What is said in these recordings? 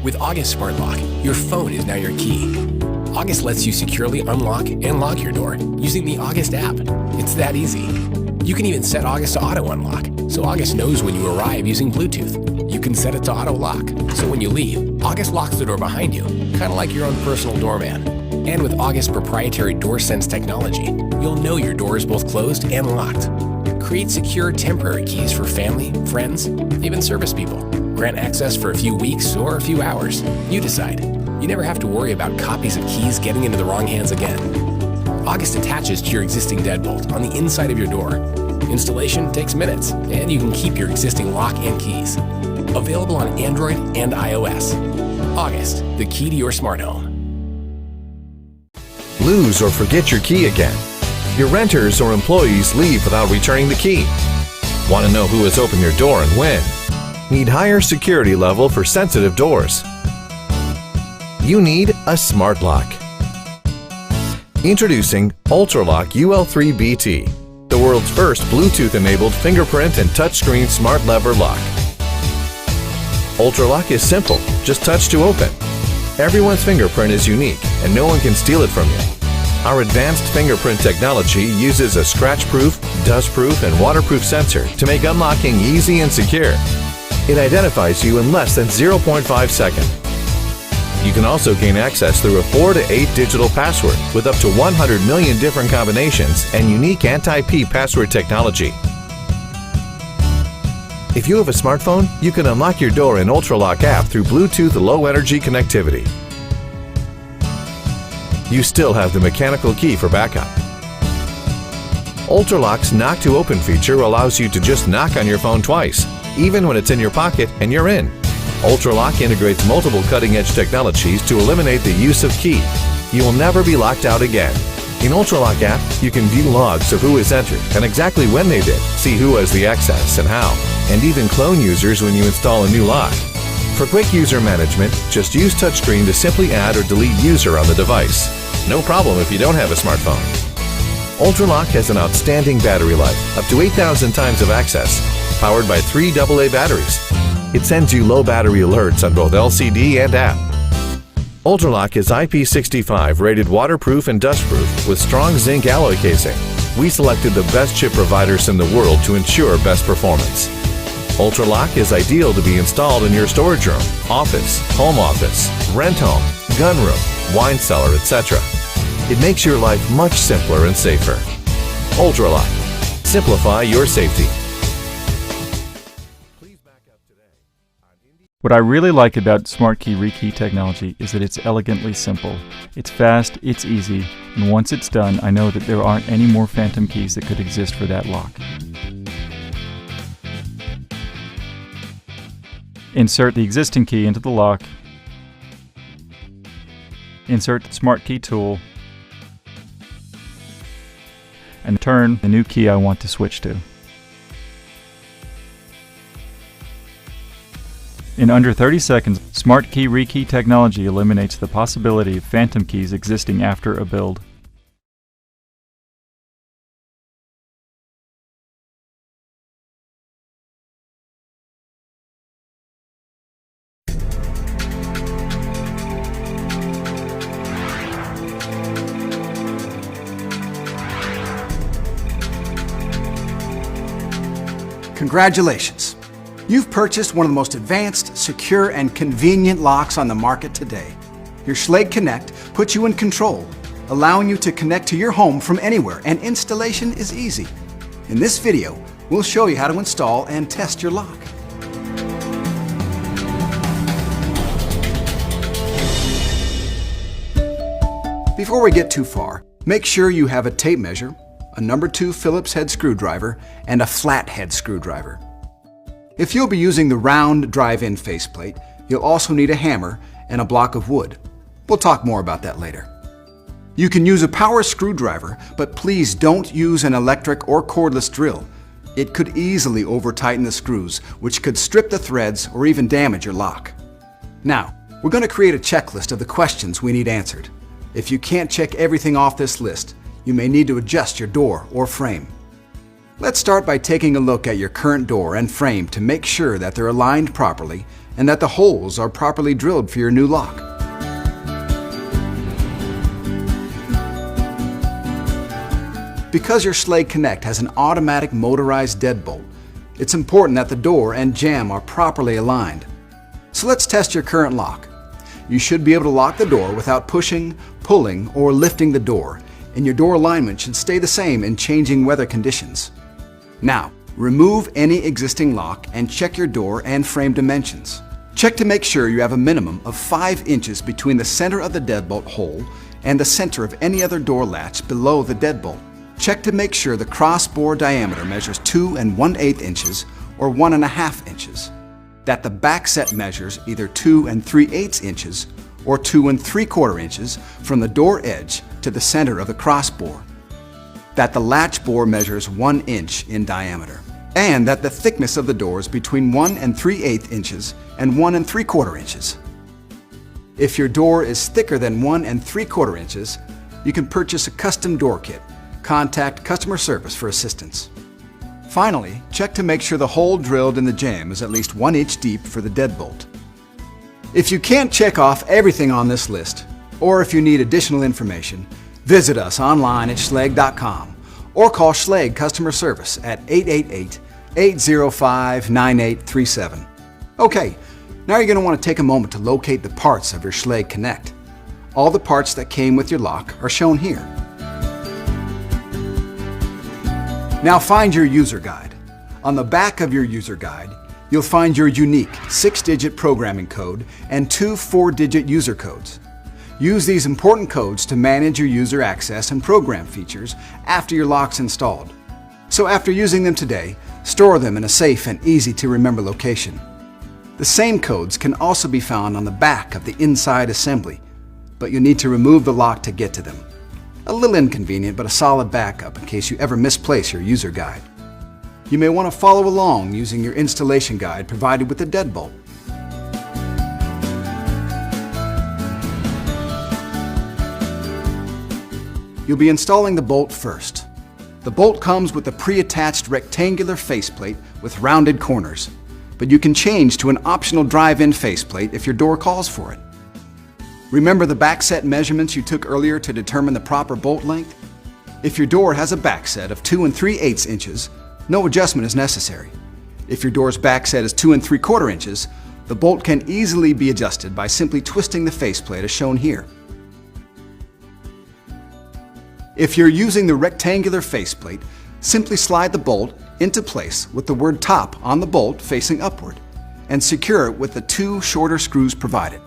With August Smart Lock, your phone is now your key. August lets you securely unlock and lock your door using the August app. It's that easy. You can even set August to auto unlock, so August knows when you arrive using Bluetooth. You can set it to auto lock, so when you leave, August locks the door behind you, kind of like your own personal doorman. And with August proprietary DoorSense technology, you'll know your door is both closed and locked. Create secure temporary keys for family, friends, even service people. Grant access for a few weeks or a few hours. You decide. You never have to worry about copies of keys getting into the wrong hands again. August attaches to your existing deadbolt on the inside of your door. Installation takes minutes, and you can keep your existing lock and keys. Available on Android and iOS. August, the key to your smart home. Lose or forget your key again. Your renters or employees leave without returning the key. Want to know who has opened your door and when? Need higher security level for sensitive doors? You need a smart lock. Introducing UltraLock UL3 BT, the world's first Bluetooth-enabled fingerprint and touchscreen smart lever lock. UltraLock is simple, just touch to open. Everyone's fingerprint is unique and no one can steal it from you. Our advanced fingerprint technology uses a scratch-proof, dust-proof, and waterproof sensor to make unlocking easy and secure. It identifies you in less than 0.5 seconds. You can also gain access through a 4 to 8 digital password with up to 100 million different combinations and unique anti-P password technology. If you have a smartphone, you can unlock your door in UltraLock app through Bluetooth Low Energy connectivity. You still have the mechanical key for backup. UltraLock's Knock to Open feature allows you to just knock on your phone twice, even when it's in your pocket and you're in. UltraLock integrates multiple cutting-edge technologies to eliminate the use of key. You will never be locked out again. In UltraLock app, you can view logs of who has entered and exactly when they did, see who has the access and how, and even clone users when you install a new lock. For quick user management, just use touchscreen to simply add or delete user on the device. No problem if you don't have a smartphone. UltraLock has an outstanding battery life, up to 8,000 times of access, powered by 3 AA batteries. It sends you low battery alerts on both LCD and app. UltraLock is IP65 rated waterproof and dustproof with strong zinc alloy casing. We selected the best chip providers in the world to ensure best performance. UltraLock is ideal to be installed in your storage room, office, rent home, gun room, wine cellar, etc. It makes your life much simpler and safer. UltraLock. Simplify your safety. What I really like about SmartKey Rekey technology is that it's elegantly simple. It's fast, it's easy, and once it's done, I know that there aren't any more phantom keys that could exist for that lock. Insert the existing key into the lock. Insert the SmartKey tool. And turn the new key I want to switch to. In under 30 seconds, SmartKey Rekey technology eliminates the possibility of phantom keys existing after a build. Congratulations! You've purchased one of the most advanced, secure, and convenient locks on the market today. Your Schlage Connect puts you in control, allowing you to connect to your home from anywhere, and installation is easy. In this video, we'll show you how to install and test your lock. Before we get too far, make sure you have a tape measure, a number 2 Phillips head screwdriver, and a flat head screwdriver. If you'll be using the round drive-in faceplate, you'll also need a hammer and a block of wood. We'll talk more about that later. You can use a power screwdriver, but please don't use an electric or cordless drill. It could easily over-tighten the screws, which could strip the threads or even damage your lock. Now, we're going to create a checklist of the questions we need answered. If you can't check everything off this list, you may need to adjust your door or frame. Let's start by taking a look at your current door and frame to make sure that they're aligned properly and that the holes are properly drilled for your new lock. Because your Schlage Connect has an automatic motorized deadbolt, it's important that the door and jamb are properly aligned. So let's test your current lock. You should be able to lock the door without pushing, pulling, or lifting the door, and your door alignment should stay the same in changing weather conditions. Now, remove any existing lock and check your door and frame dimensions. Check to make sure you have a minimum of 5 inches between the center of the deadbolt hole and the center of any other door latch below the deadbolt. Check to make sure the crossbore diameter measures 2 1/8 inches or 1 1/2 inches, that the back set measures either 2 3/8 inches or 2 3/4 inches from the door edge to the center of the crossbore, that the latch bore measures 1 inch in diameter, and that the thickness of the door is between 1 3/8 inches and 1 3/4 inches. If your door is thicker than 1 3/4 inches, you can purchase a custom door kit. Contact customer service for assistance. Finally, check to make sure the hole drilled in the jamb is at least 1 inch deep for the deadbolt. If you can't check off everything on this list, or if you need additional information, visit us online at schlage.com or call Schlage Customer Service at 888-805-9837. Okay, now you're going to want to take a moment to locate the parts of your Schlage Connect. All the parts that came with your lock are shown here. Now find your user guide. On the back of your user guide, you'll find your unique 6-digit programming code and 2 4-digit user codes. Use these important codes to manage your user access and program features after your lock's installed. So after using them today, store them in a safe and easy-to-remember location. The same codes can also be found on the back of the inside assembly, but you need to remove the lock to get to them. A little inconvenient, but a solid backup in case you ever misplace your user guide. You may want to follow along using your installation guide provided with the deadbolt. You'll be installing the bolt first. The bolt comes with a pre-attached rectangular faceplate with rounded corners, but you can change to an optional drive-in faceplate if your door calls for it. Remember the back set measurements you took earlier to determine the proper bolt length? If your door has a back set of 2 3/8 inches, no adjustment is necessary. If your door's back set is 2 3/4 inches, the bolt can easily be adjusted by simply twisting the faceplate as shown here. If you're using the rectangular faceplate, simply slide the bolt into place with the word top on the bolt facing upward and secure it with the 2 shorter screws provided.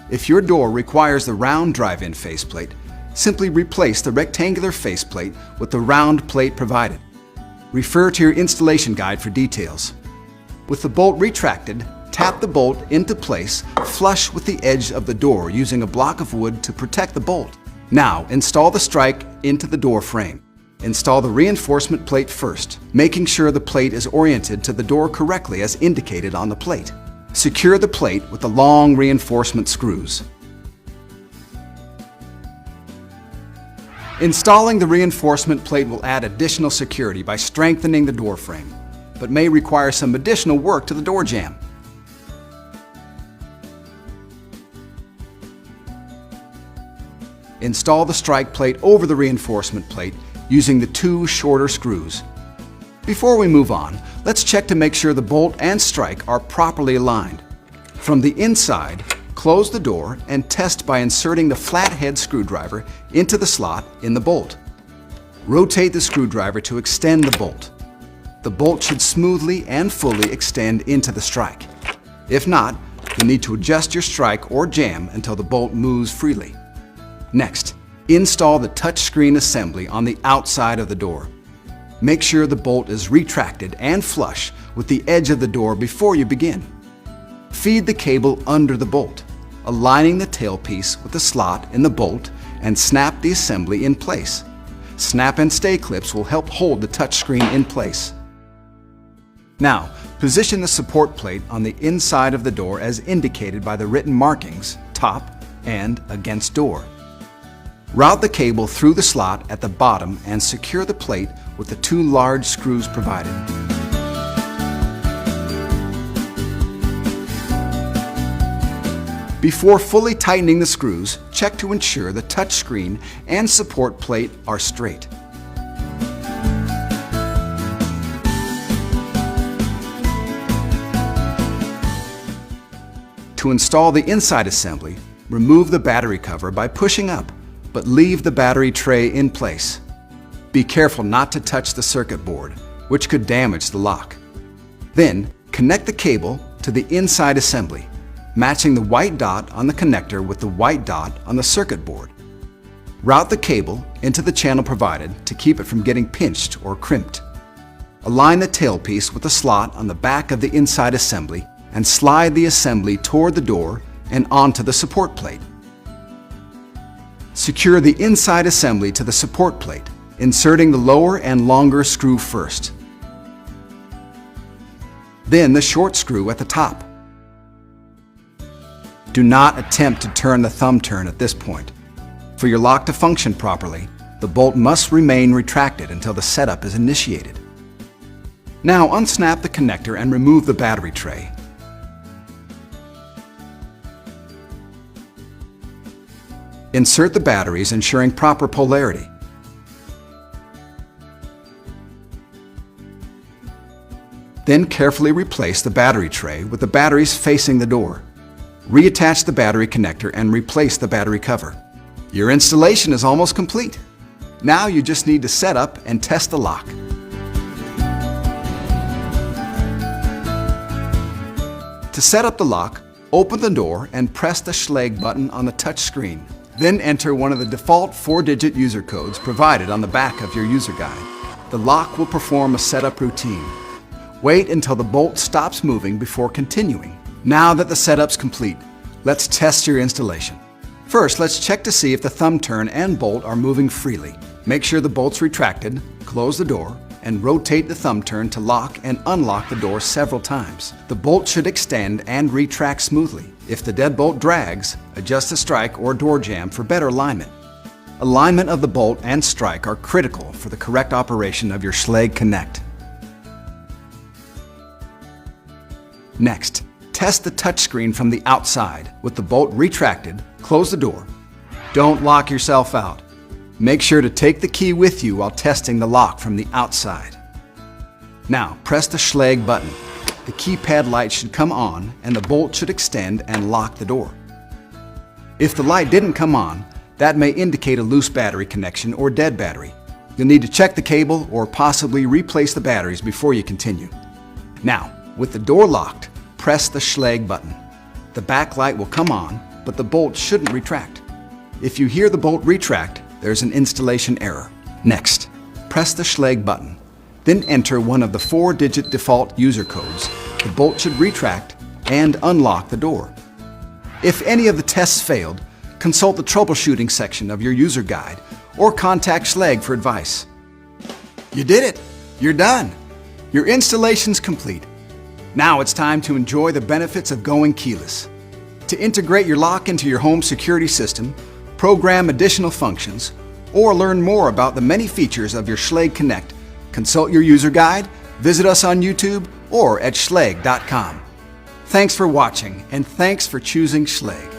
If your door requires the round drive-in faceplate, simply replace the rectangular faceplate with the round plate provided. Refer to your installation guide for details. With the bolt retracted, tap the bolt into place flush with the edge of the door using a block of wood to protect the bolt. Now, install the strike into the door frame. Install the reinforcement plate first, making sure the plate is oriented to the door correctly as indicated on the plate. Secure the plate with the long reinforcement screws. Installing the reinforcement plate will add additional security by strengthening the door frame, but may require some additional work to the door jamb. Install the strike plate over the reinforcement plate using the 2 shorter screws. Before we move on, let's check to make sure the bolt and strike are properly aligned. From the inside, close the door and test by inserting the flathead screwdriver into the slot in the bolt. Rotate the screwdriver to extend the bolt. The bolt should smoothly and fully extend into the strike. If not, you'll need to adjust your strike or jamb until the bolt moves freely. Next, install the touchscreen assembly on the outside of the door. Make sure the bolt is retracted and flush with the edge of the door before you begin. Feed the cable under the bolt, aligning the tailpiece with the slot in the bolt, and snap the assembly in place. Snap and stay clips will help hold the touchscreen in place. Now, position the support plate on the inside of the door as indicated by the written markings, top and against door. Route the cable through the slot at the bottom and secure the plate with the 2 large screws provided. Before fully tightening the screws, check to ensure the touch screen and support plate are straight. To install the inside assembly, remove the battery cover by pushing up, but leave the battery tray in place. Be careful not to touch the circuit board, which could damage the lock. Then, connect the cable to the inside assembly, matching the white dot on the connector with the white dot on the circuit board. Route the cable into the channel provided to keep it from getting pinched or crimped. Align the tailpiece with the slot on the back of the inside assembly and slide the assembly toward the door and onto the support plate. Secure the inside assembly to the support plate, inserting the lower and longer screw first. Then the short screw at the top. Do not attempt to turn the thumb turn at this point. For your lock to function properly, the bolt must remain retracted until the setup is initiated. Now unsnap the connector and remove the battery tray. Insert the batteries, ensuring proper polarity. Then carefully replace the battery tray with the batteries facing the door. Reattach the battery connector and replace the battery cover. Your installation is almost complete. Now you just need to set up and test the lock. To set up the lock, open the door and press the Schlage button on the touch screen. Then enter one of the default 4-digit user codes provided on the back of your user guide. The lock will perform a setup routine. Wait until the bolt stops moving before continuing. Now that the setup's complete, let's test your installation. First, let's check to see if the thumb turn and bolt are moving freely. Make sure the bolt's retracted, close the door, and rotate the thumb turn to lock and unlock the door several times. The bolt should extend and retract smoothly. If the deadbolt drags, adjust the strike or door jamb for better alignment. Alignment of the bolt and strike are critical for the correct operation of your Schlage Connect. Next, test the touchscreen from the outside. With the bolt retracted, close the door. Don't lock yourself out. Make sure to take the key with you while testing the lock from the outside. Now, press the Schlage button. The keypad light should come on and the bolt should extend and lock the door. If the light didn't come on, that may indicate a loose battery connection or dead battery. You'll need to check the cable or possibly replace the batteries before you continue. Now, with the door locked, press the Schlage button. The back light will come on, but the bolt shouldn't retract. If you hear the bolt retract, there's an installation error. Next, press the Schlage button. Then enter one of the 4-digit default user codes. The bolt should retract and unlock the door. If any of the tests failed, consult the troubleshooting section of your user guide or contact Schlage for advice. You did it! You're done! Your installation's complete. Now it's time to enjoy the benefits of going keyless. To integrate your lock into your home security system, program additional functions, or learn more about the many features of your Schlage Connect, consult your user guide, visit us on YouTube, or at schlage.com. Thanks for watching, and thanks for choosing Schlage.